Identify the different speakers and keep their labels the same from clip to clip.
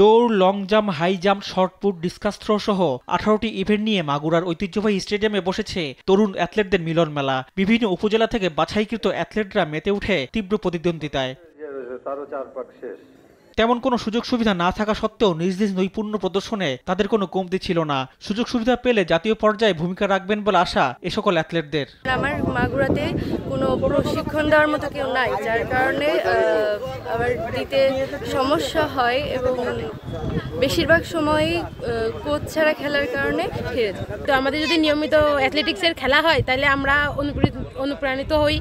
Speaker 1: দৌড়, long jump, high jump, shot put, discus throw সহ 18টি ইভেন্ট নিয়ে মাগুরার ঐতিহ্যবাহী স্টেডিয়ামে বসেছে তরুণ অ্যাথলেটদের মিলন মেলা। বিভিন্ন উপজেলা থেকে বাছাইকৃত অ্যাথলেটরা মেতে উঠে তীব্র প্রতিদ্বন্দ্বিতায়। তেমন কোনো সুযোগ সুবিধা না থাকা সত্ত্বেও নিজ নিজ নৈপুণ্য প্রদর্শনে তাদের কোনো কমতি ছিল না। সুযোগ সুবিধা পেলে জাতীয় পর্যায়ে ভূমিকা রাখবেন বলে আশা এ সকল অ্যাথলেটদের।
Speaker 2: আমার মাগুরাতে কোনো প্রশিক্ষণ দেওয়ার মতো কেউ নাই, যার কারণে আবার দিতে সমস্যা হয় এবং বেশিরভাগ সময়ই কোচ ছাড়া খেলার কারণে হেরে যায়।
Speaker 3: তো আমাদের যদি নিয়মিত অ্যাথলেটিক্সের খেলা হয় তাহলে আমরা অনুপ্রাণিত হই,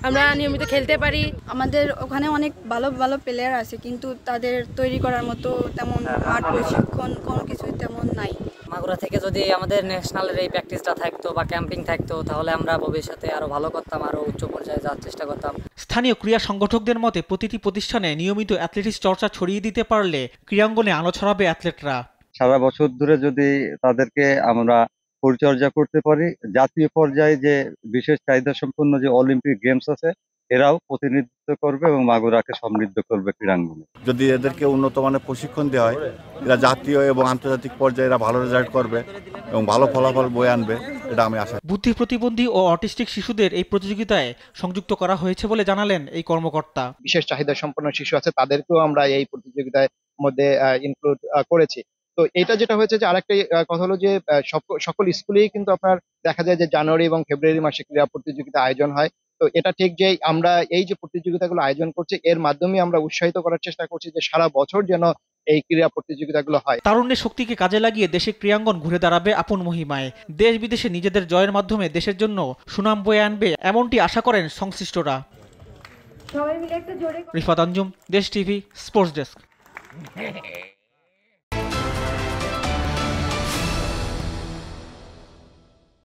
Speaker 3: আমরা নিয়মিত খেলতে পারি।
Speaker 2: আমাদের ওখানে অনেক ভালো ভালো প্লেয়ার আছে, কিন্তু তাদের তৈরি করার মতো তেমন মাঠ প্রশিক্ষণ কোনো কিছুই তেমন নাই।
Speaker 4: মাগুরা থেকে যদি আমাদের ন্যাশনালের এই প্র্যাকটিসটা থাকতো বা ক্যাম্পিং থাকতো তাহলে আমরা ভবিষ্যতে আরো ভালো করতাম, আরো উচ্চ পর্যায়ে যাওয়ার চেষ্টা করতাম।
Speaker 1: স্থানীয় ক্রীড়া সংগঠকদের মতে প্রতিটি প্রতিষ্ঠানে নিয়মিত অ্যাথলেটিক্স চর্চা ছড়িয়ে দিতে পারলে ক্রীড়াঙ্গনে আলো ছড়াবে অ্যাথলেটরা।
Speaker 5: সারা বছর ধরে যদি তাদেরকে আমরা পরিচর্যা করতে পারি, জাতীয় পর্যায়ে যে বিশেষ চাহিদা সম্পন্ন যে অলিম্পিক গেমস আছে এরাও প্রতিনিধিত্ব করবে এবং মাগুরাকে সমৃদ্ধ করবে ক্রীড়াঙ্গনে।
Speaker 6: যদি এদেরকে উন্নত মানের প্রশিক্ষণ দেওয়া হয়, এরা জাতীয় এবং আন্তর্জাতিক পর্যায়ে এরা ভালো রেজাল্ট করবে এবং ভালো ফলাফল বয়ে আনবে, এটা আমি আশা।
Speaker 1: বুদ্ধি প্রতিবন্ধী ও অটিস্টিক শিশুদের এই প্রতিযোগিতায় সংযুক্ত করা হয়েছে বলে জানালেন এই কর্মকর্তা।
Speaker 7: বিশেষ চাহিদা সম্পন্ন শিশু আছে, তাদেরকেও আমরা এই প্রতিযোগিতার মধ্যে ইনক্লুড করেছি। তো এটা যেটা হয়েছে যে আরেকটা কথা হলো যে সকল স্কুলেই কিন্তু আপনার দেখা যায় যে জানুয়ারি এবং ফেব্রুয়ারি মাসে ক্রীড়া প্রতিযোগিতা আয়োজন হয়। তো এটা ঠিক যে আমরা এই যে প্রতিযোগিতাগুলো আয়োজন করছি এর মাধ্যমে আমরা উৎসাহিত করার চেষ্টা করছি যে সারা বছর যেন এই ক্রীড়া প্রতিযোগিতাগুলো হয়।
Speaker 1: তারুণ্যের শক্তিকে কাজে লাগিয়ে দেশে ক্রীড়াঙ্গন ঘুরে দাঁড়াবে আপন মহিমায়। দেশ বিদেশে নিজেদের জয়ের মাধ্যমে দেশের জন্য সুনাম বয়ে আনবে এমনটি আশা করেন সংশ্লিষ্টরা। রিফাত আঞ্জুম, দেশ টিভি, স্পোর্টস ডেস্ক।